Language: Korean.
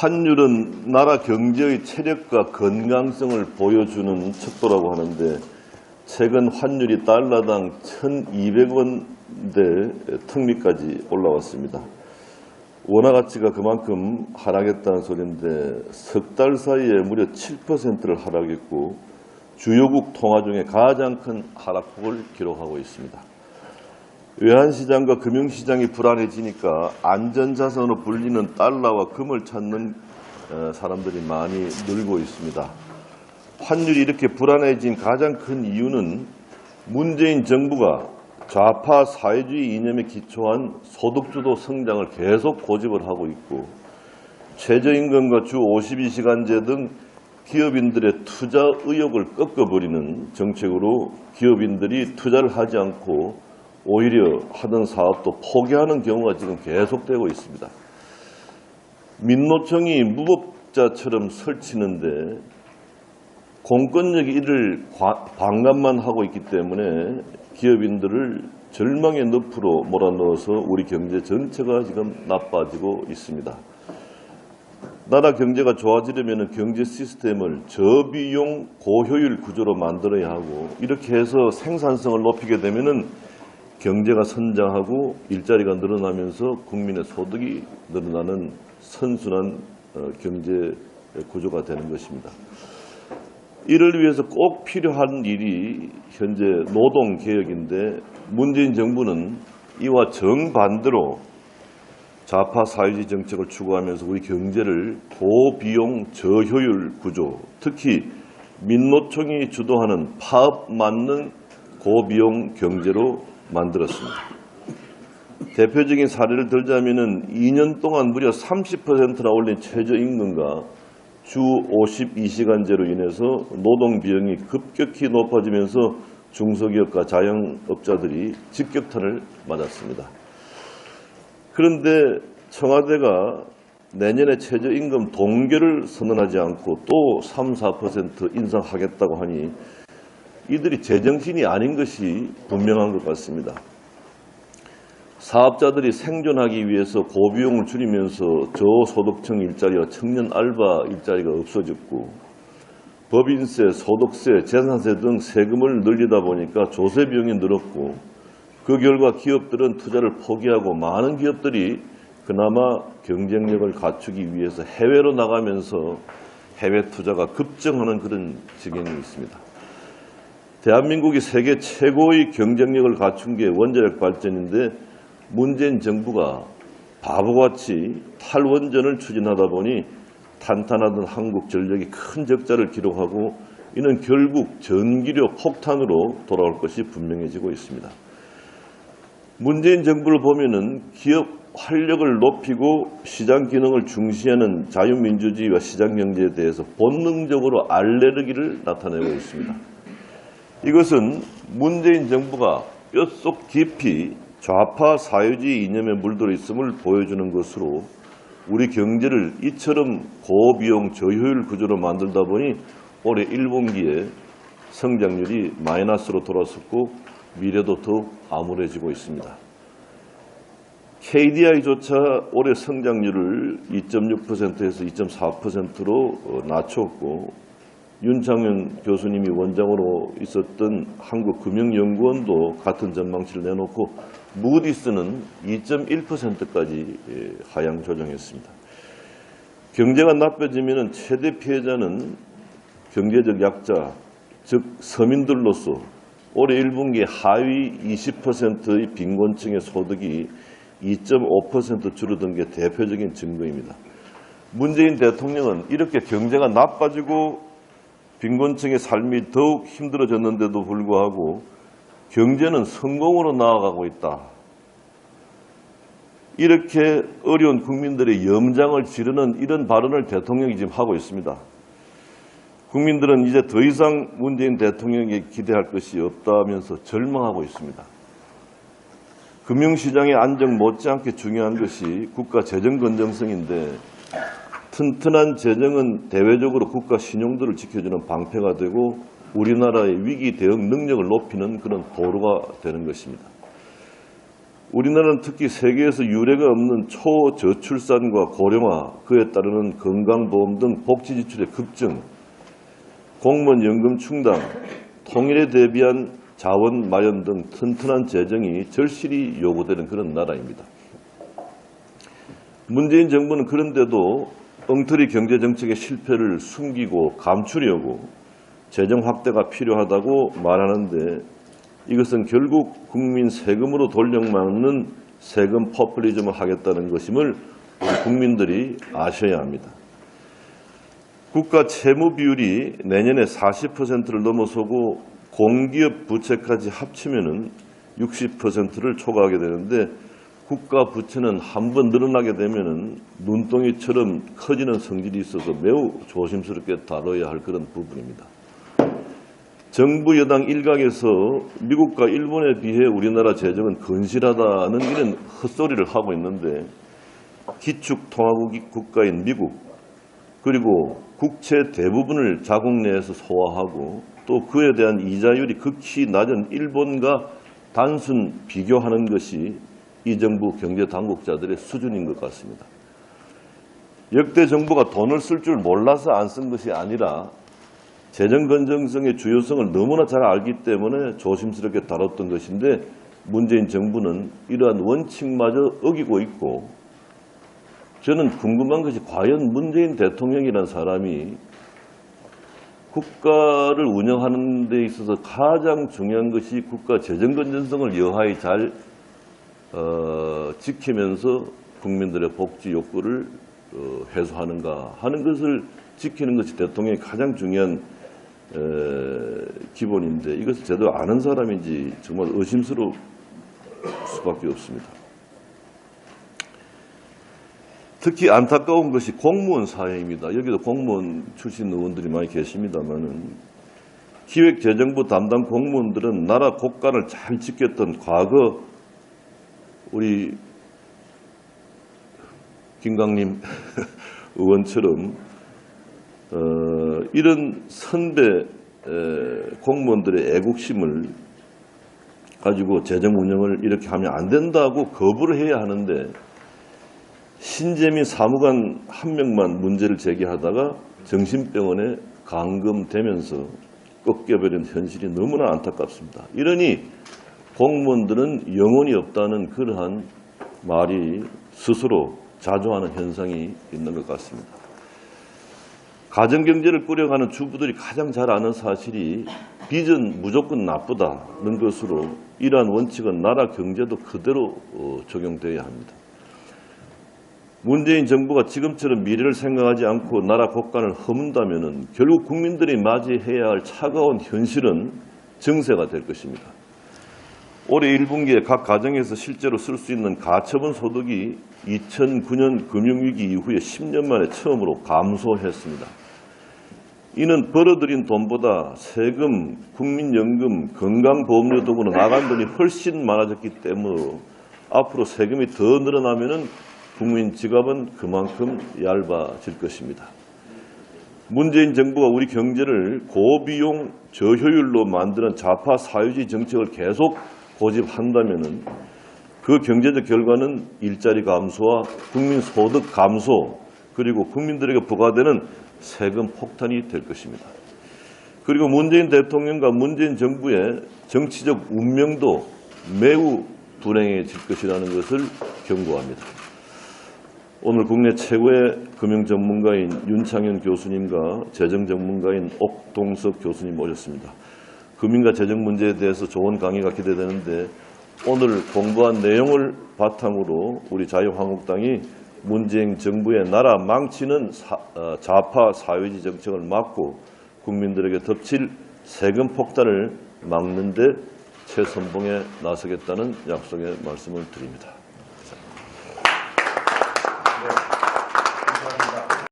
환율은 나라 경제의 체력과 건강성을 보여주는 척도라고 하는데 최근 환율이 달러당 1,200원대 턱밑까지 올라왔습니다. 원화 가치가 그만큼 하락했다는 소리인데 석 달 사이에 무려 7%를 하락했고 주요국 통화 중에 가장 큰 하락폭을 기록하고 있습니다. 외환시장과 금융시장이 불안해지니까 안전자산으로 불리는 달러와 금을 찾는 사람들이 많이 늘고 있습니다. 환율이 이렇게 불안해진 가장 큰 이유는 문재인 정부가 좌파 사회주의 이념에 기초한 소득주도 성장을 계속 고집을 하고 있고 최저임금과 주 52시간제 등 기업인들의 투자 의욕을 꺾어버리는 정책으로 기업인들이 투자를 하지 않고 오히려 하던 사업도 포기하는 경우가 지금 계속되고 있습니다. 민노총이 무법자처럼 설치는데 공권력이 이를 반감만 하고 있기 때문에 기업인들을 절망의 늪으로 몰아넣어서 우리 경제 전체가 지금 나빠지고 있습니다. 나라 경제가 좋아지려면 경제 시스템을 저비용 고효율 구조로 만들어야 하고 이렇게 해서 생산성을 높이게 되면은 경제가 성장하고 일자리가 늘어나면서 국민의 소득이 늘어나는 선순환 경제 구조가 되는 것입니다. 이를 위해서 꼭 필요한 일이 현재 노동개혁인데 문재인 정부는 이와 정반대로 좌파 사회주의 정책을 추구하면서 우리 경제를 고비용 저효율 구조, 특히 민노총이 주도하는 파업 맞는 고비용 경제로 만들었습니다. 대표적인 사례를 들자면 2년 동안 무려 30%나 올린 최저임금과 주 52시간제로 인해서 노동비용이 급격히 높아지면서 중소기업과 자영업자들이 직격탄을 맞았습니다. 그런데 청와대가 내년에 최저임금 동결을 선언하지 않고 또 3, 4% 인상하겠다고 하니 이들이 제정신이 아닌 것이 분명한 것 같습니다. 사업자들이 생존하기 위해서 고비용을 줄이면서 저소득층 일자리와 청년 알바 일자리가 없어졌고 법인세, 소득세, 재산세 등 세금을 늘리다 보니까 조세 비용이 늘었고 그 결과 기업들은 투자를 포기하고 많은 기업들이 그나마 경쟁력을 갖추기 위해서 해외로 나가면서 해외 투자가 급증하는 그런 지경이 있습니다. 대한민국이 세계 최고의 경쟁력을 갖춘 게 원자력 발전인데 문재인 정부가 바보같이 탈원전을 추진하다 보니 탄탄하던 한국 전력이 큰 적자를 기록하고 이는 결국 전기료 폭탄으로 돌아올 것이 분명해지고 있습니다. 문재인 정부를 보면은 기업 활력을 높이고 시장 기능을 중시하는 자유민주주의와 시장경제에 대해서 본능적으로 알레르기를 나타내고 있습니다. 이것은 문재인 정부가 뼛속 깊이 좌파 사회주의 이념에 물들어 있음을 보여주는 것으로 우리 경제를 이처럼 고비용 저효율 구조로 만들다 보니 올해 1분기에 성장률이 마이너스로 돌아섰고 미래도 더욱 암울해지고 있습니다. KDI조차 올해 성장률을 2.6%에서 2.4%로 낮췄고 윤창현 교수님이 원장으로 있었던 한국금융연구원도 같은 전망치를 내놓고 무디스는 2.1%까지 하향 조정했습니다. 경제가 나빠지면 최대 피해자는 경제적 약자, 즉 서민들로서 올해 1분기 하위 20%의 빈곤층의 소득이 2.5% 줄어든 게 대표적인 증거입니다. 문재인 대통령은 이렇게 경제가 나빠지고 빈곤층의 삶이 더욱 힘들어졌는데도 불구하고 경제는 성공으로 나아가고 있다. 이렇게 어려운 국민들의 염장을 지르는 이런 발언을 대통령이 지금 하고 있습니다. 국민들은 이제 더 이상 문재인 대통령에게 기대할 것이 없다면서 절망하고 있습니다. 금융시장의 안정 못지않게 중요한 것이 국가 재정 건전성인데 튼튼한 재정은 대외적으로 국가 신용도를 지켜주는 방패가 되고 우리나라의 위기 대응 능력을 높이는 그런 도구가 되는 것입니다. 우리나라는 특히 세계에서 유례가 없는 초저출산과 고령화, 그에 따르는 건강보험 등 복지 지출의 급증, 공무원 연금 충당, 통일에 대비한 자원 마련 등 튼튼한 재정이 절실히 요구되는 그런 나라입니다. 문재인 정부는 그런데도 엉터리 경제정책의 실패를 숨기고 감추려고 재정 확대가 필요하다고 말하는데, 이것은 결국 국민 세금으로 돌려막는 세금 포퓰리즘을 하겠다는 것임을 우리 국민들이 아셔야 합니다. 국가 채무 비율이 내년에 40%를 넘어서고 공기업 부채까지 합치면은 60%를 초과하게 되는데, 국가 부채는 한번 늘어나게 되면은 눈덩이처럼 커지는 성질이 있어서 매우 조심스럽게 다뤄야 할 그런 부분입니다. 정부 여당 일각에서 미국과 일본에 비해 우리나라 재정은 건실하다는 이런 헛소리를 하고 있는데, 기축 통화국 국가인 미국, 그리고 국채 대부분을 자국 내에서 소화하고 또 그에 대한 이자율이 극히 낮은 일본과 단순 비교하는 것이 이 정부 경제 당국자들의 수준인 것 같습니다. 역대 정부가 돈을 쓸 줄 몰라서 안 쓴 것이 아니라 재정 건전성의 중요성을 너무나 잘 알기 때문에 조심스럽게 다뤘던 것인데, 문재인 정부는 이러한 원칙마저 어기고 있고, 저는 궁금한 것이 과연 문재인 대통령이라는 사람이 국가를 운영하는 데 있어서 가장 중요한 것이 국가 재정 건전성을 여하히 잘 지키면서 국민들의 복지 욕구를 해소하는가 하는 것을 지키는 것이 대통령의 가장 중요한 기본인데, 이것을 제대로 아는 사람인지 정말 의심스러울 수밖에 없습니다. 특히 안타까운 것이 공무원 사회입니다. 여기도 공무원 출신 의원들이 많이 계십니다만은, 기획재정부 담당 공무원들은 나라 국간을 잘 지켰던 과거 우리 김강림 의원처럼 이런 선배 공무원들의 애국심을 가지고 재정 운영을 이렇게 하면 안 된다고 거부를 해야 하는데, 신재민 사무관 한 명만 문제를 제기하다가 정신병원에 감금되면서 꺾여버린 현실이 너무나 안타깝습니다. 이러니 공무원들은 영혼이 없다는 그러한 말이 스스로 자조하는 현상이 있는 것 같습니다. 가정경제를 꾸려가는 주부들이 가장 잘 아는 사실이 빚은 무조건 나쁘다는 것으로, 이러한 원칙은 나라 경제도 그대로 적용되어야 합니다. 문재인 정부가 지금처럼 미래를 생각하지 않고 나라 국간을 허문다면 결국 국민들이 맞이해야 할 차가운 현실은 증세가 될 것입니다. 올해 1분기에 각 가정에서 실제로 쓸 수 있는 가처분 소득이 2009년 금융위기 이후에 10년 만에 처음으로 감소했습니다. 이는 벌어들인 돈보다 세금, 국민연금, 건강보험료 등으로 나간 돈이 훨씬 많아졌기 때문에 앞으로 세금이 더 늘어나면 국민 지갑은 그만큼 얇아질 것입니다. 문재인 정부가 우리 경제를 고비용 저효율로 만드는 좌파 사회주의 정책을 계속 고집한다면 그 경제적 결과는 일자리 감소와 국민 소득 감소, 그리고 국민들에게 부과되는 세금 폭탄이 될 것입니다. 그리고 문재인 대통령과 문재인 정부의 정치적 운명도 매우 불행해질 것이라는 것을 경고합니다. 오늘 국내 최고의 금융 전문가인 윤창현 교수님과 재정 전문가인 옥동석 교수님 모셨습니다. 금융과 재정 문제에 대해서 좋은 강의가 기대되는데, 오늘 공부한 내용을 바탕으로 우리 자유한국당이 문재인 정부의 나라 망치는 좌파 사회주의 정책을 막고 국민들에게 덮칠 세금 폭탄을 막는 데 최선봉에 나서겠다는 약속의 말씀을 드립니다. 네.